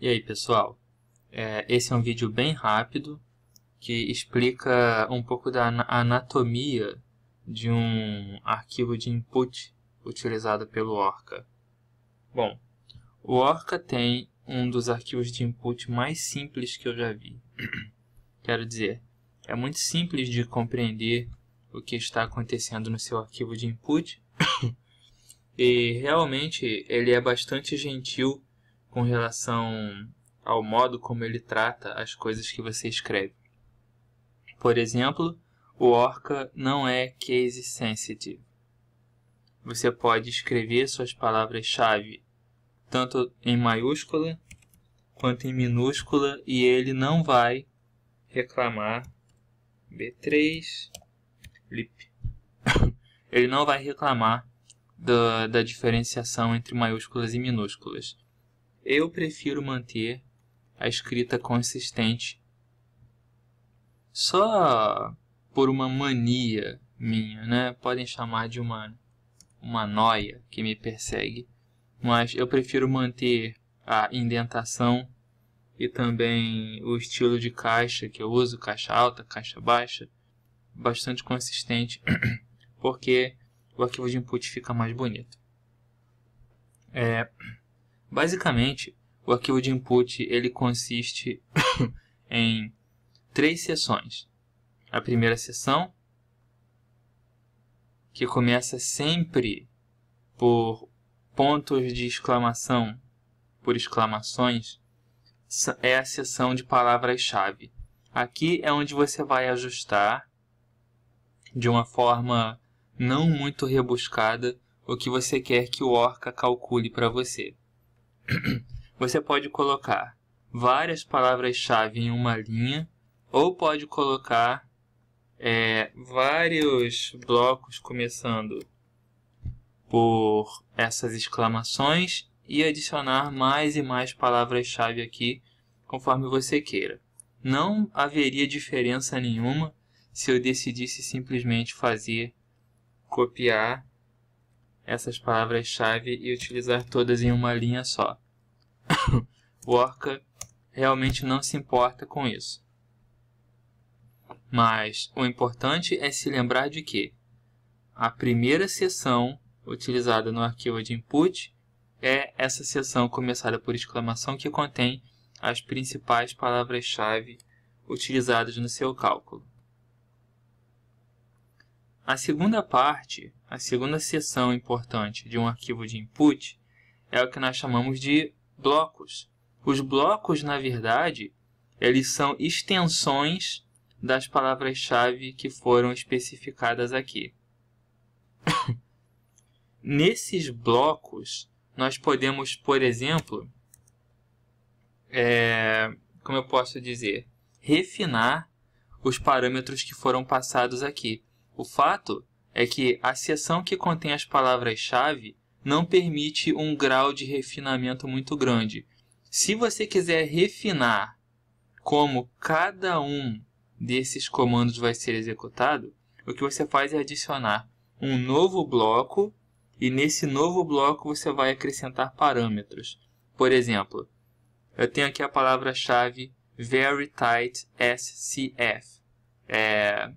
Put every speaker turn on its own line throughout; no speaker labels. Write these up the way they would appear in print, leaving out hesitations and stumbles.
E aí, pessoal? Esse é um vídeo bem rápido que explica um pouco da anatomia de um arquivo de input utilizado pelo Orca. Bom, o Orca tem um dos arquivos de input mais simples que eu já vi. Quero dizer, é muito simples de compreender o que está acontecendo no seu arquivo de input e realmente ele é bastante gentil com relação ao modo como ele trata as coisas que você escreve. Por exemplo, o Orca não é case sensitive. Você pode escrever suas palavras-chave tanto em maiúscula quanto em minúscula e ele não vai reclamar B3 lip. Ele não vai reclamar da diferenciação entre maiúsculas e minúsculas. Eu prefiro manter a escrita consistente só por uma mania minha, né? Podem chamar de uma noia que me persegue. Mas eu prefiro manter a indentação e também o estilo de caixa que eu uso, caixa alta, caixa baixa, bastante consistente, porque o arquivo de input fica mais bonito. Basicamente, o arquivo de input ele consiste em 3 seções. A primeira seção, que começa sempre por pontos de exclamação, por exclamações, é a seção de palavras-chave. Aqui é onde você vai ajustar de uma forma não muito rebuscada o que você quer que o Orca calcule para você. Você pode colocar várias palavras-chave em uma linha, ou pode colocar vários blocos começando por essas exclamações e adicionar mais e mais palavras-chave aqui, conforme você queira. Não haveria diferença nenhuma se eu decidisse simplesmente copiar essas palavras-chave e utilizar todas em uma linha só. O Orca realmente não se importa com isso. Mas o importante é se lembrar de que a primeira seção utilizada no arquivo de input é essa seção começada por exclamação que contém as principais palavras-chave utilizadas no seu cálculo. A segunda parte, a segunda seção importante de um arquivo de input é o que nós chamamos de blocos. Os blocos, na verdade, eles são extensões das palavras-chave que foram especificadas aqui. Nesses blocos, nós podemos, por exemplo, como eu posso dizer, refinar os parâmetros que foram passados aqui. O fato é que a seção que contém as palavras-chave não permite um grau de refinamento muito grande. Se você quiser refinar como cada um desses comandos vai ser executado, o que você faz é adicionar um novo bloco e nesse novo bloco você vai acrescentar parâmetros. Por exemplo, eu tenho aqui a palavra-chave verytightSCF. É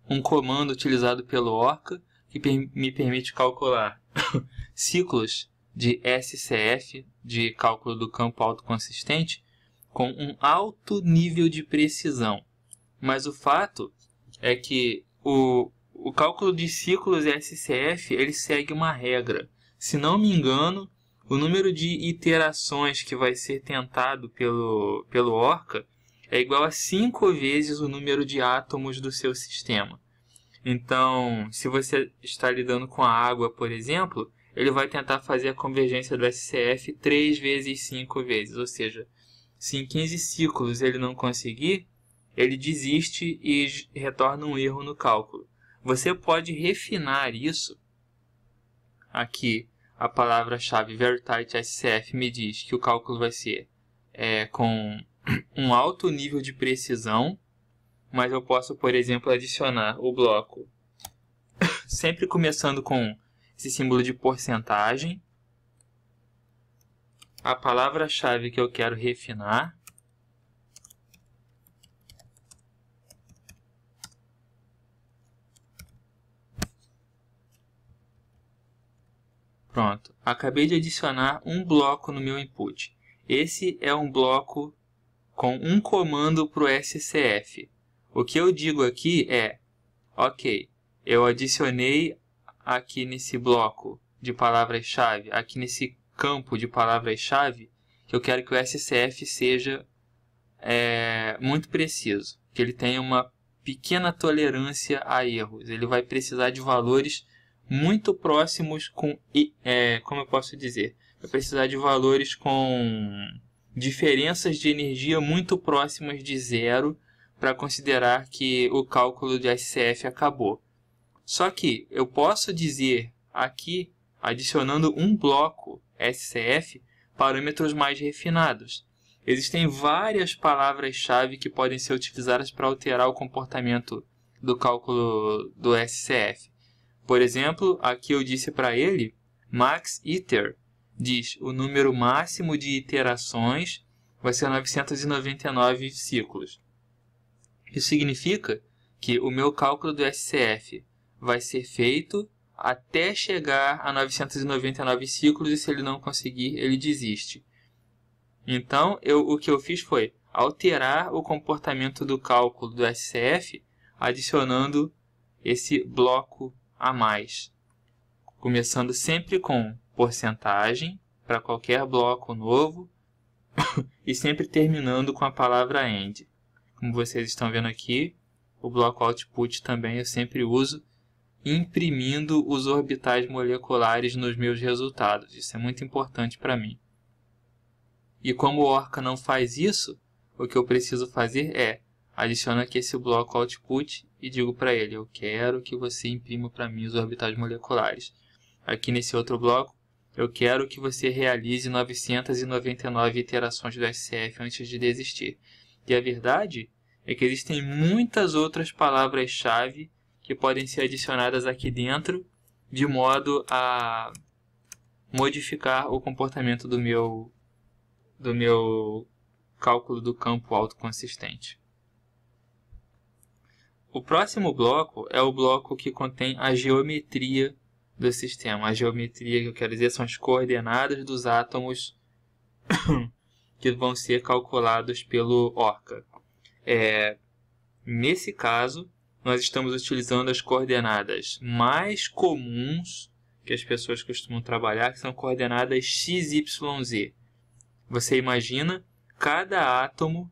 um comando utilizado pelo Orca que me permite calcular ciclos de SCF, de cálculo do campo autoconsistente, com um alto nível de precisão. Mas o fato é que o cálculo de ciclos SCF ele segue uma regra. Se não me engano, o número de iterações que vai ser tentado pelo Orca é igual a 5 vezes o número de átomos do seu sistema. Então, se você está lidando com a água, por exemplo, ele vai tentar fazer a convergência do SCF 3 vezes 5 vezes. Ou seja, se em 15 ciclos ele não conseguir, ele desiste e retorna um erro no cálculo. Você pode refinar isso. Aqui, a palavra-chave verytightSCF me diz que o cálculo vai ser com um alto nível de precisão, mas eu posso, por exemplo, adicionar o bloco sempre começando com esse símbolo de porcentagem, a palavra-chave que eu quero refinar. Pronto, acabei de adicionar um bloco no meu input. Esse é um bloco com um comando para o SCF. O que eu digo aqui é, ok, eu adicionei aqui nesse bloco de palavras-chave, aqui nesse campo de palavras-chave, que eu quero que o SCF seja muito preciso, que ele tenha uma pequena tolerância a erros. Ele vai precisar de valores muito próximos com, como eu posso dizer, vai precisar de valores com diferenças de energia muito próximas de zero para considerar que o cálculo de SCF acabou. Só que eu posso dizer aqui, adicionando um bloco SCF, parâmetros mais refinados. Existem várias palavras-chave que podem ser utilizadas para alterar o comportamento do cálculo do SCF. Por exemplo, aqui eu disse para ele, max iter, diz o número máximo de iterações vai ser 999 ciclos. Isso significa que o meu cálculo do SCF vai ser feito até chegar a 999 ciclos e se ele não conseguir, ele desiste. Então, o que eu fiz foi alterar o comportamento do cálculo do SCF adicionando esse bloco a mais, começando sempre com porcentagem para qualquer bloco novo e sempre terminando com a palavra end. Como vocês estão vendo aqui, o bloco output também eu sempre uso imprimindo os orbitais moleculares nos meus resultados. Isso é muito importante para mim. E como o Orca não faz isso, o que eu preciso fazer é adiciono aqui esse bloco output e digo para ele, eu quero que você imprima para mim os orbitais moleculares. Aqui nesse outro bloco, eu quero que você realize 999 iterações do SCF antes de desistir. E a verdade é que existem muitas outras palavras-chave que podem ser adicionadas aqui dentro de modo a modificar o comportamento do meu cálculo do campo autoconsistente. O próximo bloco é o bloco que contém a geometria do sistema. A geometria que eu quero dizer são as coordenadas dos átomos que vão ser calculados pelo Orca. Nesse caso, nós estamos utilizando as coordenadas mais comuns que as pessoas costumam trabalhar, que são coordenadas x, y, z. Você imagina cada átomo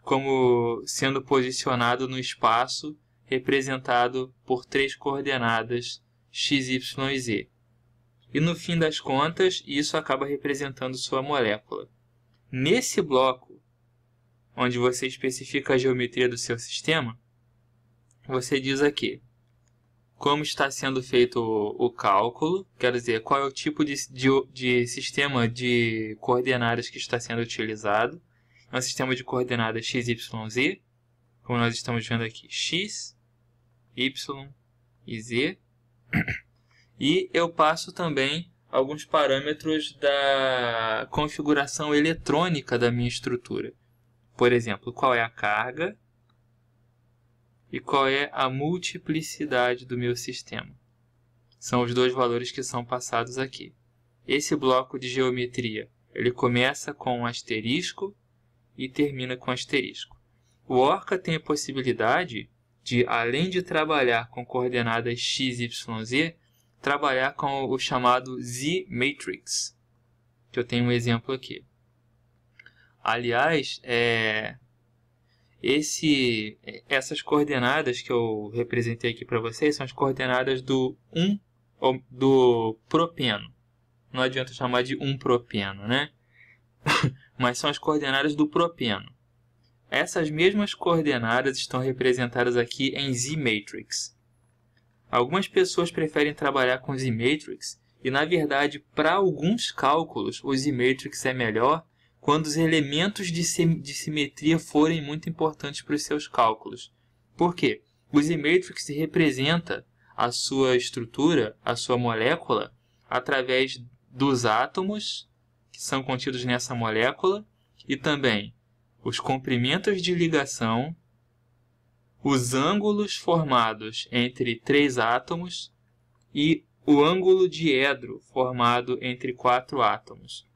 como sendo posicionado no espaço representado por 3 coordenadas x, y e z. E no fim das contas, isso acaba representando sua molécula. Nesse bloco, onde você especifica a geometria do seu sistema, você diz aqui como está sendo feito o cálculo, quer dizer, qual é o tipo de sistema de coordenadas que está sendo utilizado. É um sistema de coordenadas x, y, z, como nós estamos vendo aqui, x, y e z. E eu passo também alguns parâmetros da configuração eletrônica da minha estrutura. Por exemplo, qual é a carga e qual é a multiplicidade do meu sistema. São os dois valores que são passados aqui. Esse bloco de geometria, ele começa com um asterisco e termina com asterisco. O Orca tem a possibilidade de, além de trabalhar com coordenadas x, y, z, trabalhar com o chamado Z-Matrix, que eu tenho um exemplo aqui. Aliás, essas coordenadas que eu representei aqui para vocês são as coordenadas do propeno. Não adianta chamar de propeno, né? Mas são as coordenadas do propeno. Essas mesmas coordenadas estão representadas aqui em Z-Matrix. Algumas pessoas preferem trabalhar com Z-Matrix e, na verdade, para alguns cálculos, o Z-Matrix é melhor quando os elementos de simetria forem muito importantes para os seus cálculos. Por quê? O Z-Matrix representa a sua estrutura, a sua molécula, através dos átomos que são contidos nessa molécula, e também os comprimentos de ligação, os ângulos formados entre 3 átomos e o ângulo diedro formado entre 4 átomos.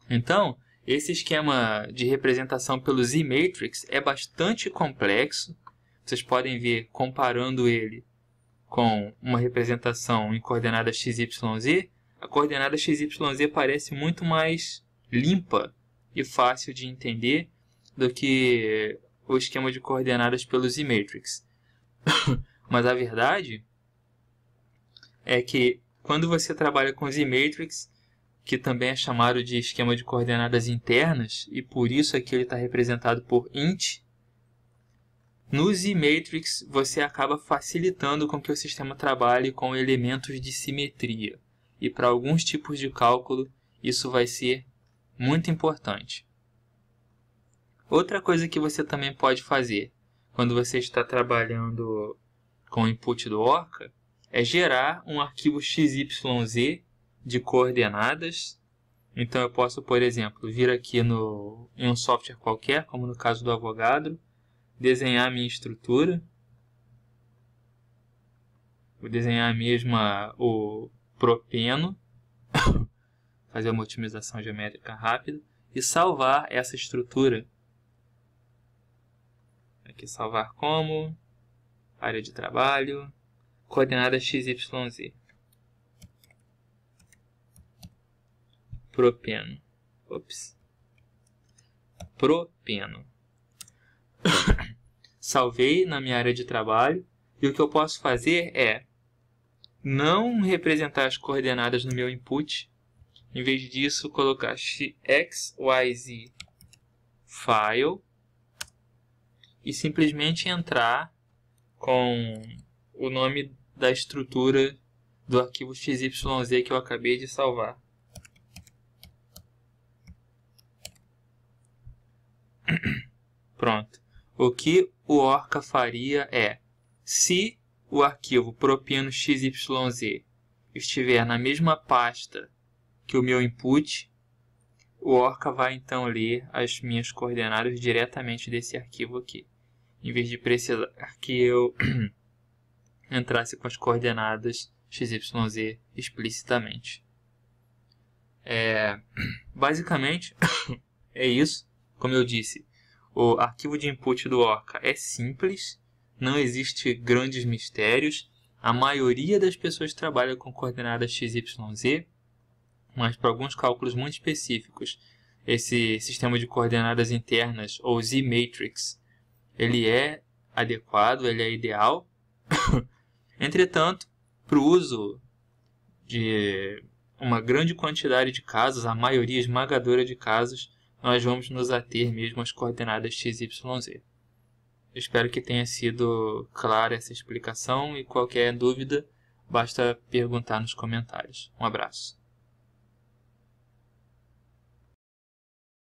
Então, esse esquema de representação pelo Z-matrix é bastante complexo. Vocês podem ver comparando ele com uma representação em coordenadas XYZ. A coordenada XYZ parece muito mais limpa e fácil de entender do que o esquema de coordenadas pelo Z-matrix. Mas a verdade é que quando você trabalha com Z-matrix, que também é chamado de esquema de coordenadas internas, e por isso aqui ele está representado por int, no Z-matrix você acaba facilitando com que o sistema trabalhe com elementos de simetria. E para alguns tipos de cálculo isso vai ser muito importante. Outra coisa que você também pode fazer quando você está trabalhando com o input do Orca é gerar um arquivo XYZ de coordenadas. Então eu posso, por exemplo, vir aqui em um software qualquer, como no caso do Avogadro, desenhar a minha estrutura. Vou desenhar mesmo o propeno, fazer uma otimização geométrica rápida e salvar essa estrutura. Aqui salvar como, área de trabalho, coordenada XYZ. Propeno. Propeno. Salvei na minha área de trabalho e o que eu posso fazer é não representar as coordenadas no meu input. Em vez disso, colocar xyz file e simplesmente entrar com o nome da estrutura do arquivo XYZ que eu acabei de salvar. Pronto. O que o Orca faria é, se o arquivo propeno XYZ estiver na mesma pasta que o meu input, o Orca vai então ler as minhas coordenadas diretamente desse arquivo aqui, em vez de precisar que eu entrasse com as coordenadas XYZ explicitamente. Basicamente é isso. Como eu disse, o arquivo de input do Orca é simples, não existe grandes mistérios. A maioria das pessoas trabalha com coordenadas XYZ, mas para alguns cálculos muito específicos, esse sistema de coordenadas internas, ou Z-matrix, ele é adequado, ele é ideal. Entretanto, para o uso de uma grande quantidade de casos, a maioria esmagadora de casos, nós vamos nos ater mesmo às coordenadas XYZ. Espero que tenha sido clara essa explicação e qualquer dúvida, basta perguntar nos comentários. Um abraço.